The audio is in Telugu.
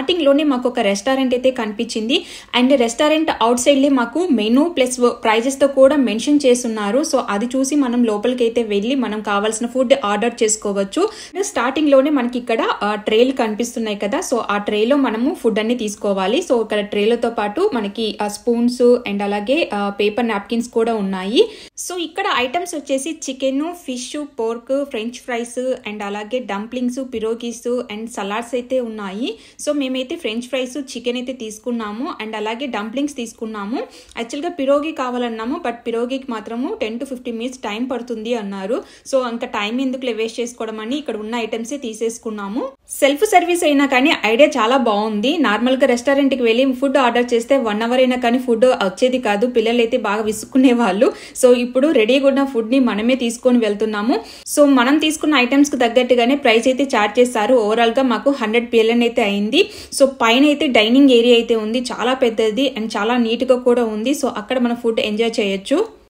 స్టార్టింగ్ లోనే మాకు ఒక రెస్టారెంట్ అయితే కనిపించింది. అండ్ రెస్టారెంట్ అవుట్ సైడ్ లే మాకు మెనూ ప్లస్ ప్రైజెస్ తో కూడా మెన్షన్ చేస్తున్నారు. సో అది చూసి మనం లోపలికి అయితే వెళ్ళి మనం కావాల్సిన ఫుడ్ ఆర్డర్ చేసుకోవచ్చు. స్టార్టింగ్ లోనే మనకి ఇక్కడ ట్రేలు కనిపిస్తున్నాయి కదా, సో ఆ ట్రేలో మనము ఫుడ్ అన్ని తీసుకోవాలి. సో ఇక్కడ ట్రేలతో పాటు మనకి స్పూన్స్ అండ్ అలాగే పేపర్ నాప్కిన్స్ కూడా ఉన్నాయి. సో ఇక్కడ ఐటమ్స్ వచ్చేసి chicken, fish, pork, French fries and అలాగే డంప్లింగ్స్, పిరోగీస్ అండ్ సలాడ్స్ అయితే ఉన్నాయి. సో మేమైతే ఫ్రెంచ్ ఫ్రైస్, చికెన్ అయితే తీసుకున్నాము అండ్ అలాగే డంప్లింగ్స్ తీసుకున్నాము. యాక్చువల్గా పిరోగి కావాలన్నాము, బట్ పిరోగికి మాత్రము 10 to 15 minutes టైం పడుతుంది అన్నారు. సో ఇంకా టైం ఎందుకు వేస్ట్ చేసుకోవడం అని ఇక్కడ ఉన్న ఐటమ్స్ తీసేసుకున్నాము. సెల్ఫ్ సర్వీస్ అయినా కానీ ఐడియా చాలా బాగుంది. నార్మల్ గా రెస్టారెంట్ కి వెళ్ళి ఫుడ్ ఆర్డర్ చేస్తే 1 hour అయినా కానీ ఫుడ్ వచ్చేది కాదు, పిల్లలు అయితే బాగా విసుక్కునే వాళ్ళు. సో ఇప్పుడు రెడీగా ఉన్న ఫుడ్ ని మనమే తీసుకొని వెళ్తున్నాము. సో మనం తీసుకున్న ఐటమ్స్ కి తగ్గట్టుగానే ప్రైస్ అయితే చార్జ్ చేస్తారు. ఓవరాల్ గా మాకు 100 PLN అయితే అయింది. సో పైన అయితే డైనింగ్ ఏరియా అయితే ఉంది, చాలా పెద్దది అండ్ చాలా నీట్ గా కూడా ఉంది. సో అక్కడ మనం ఫుడ్ ఎంజాయ్ చేయొచ్చు.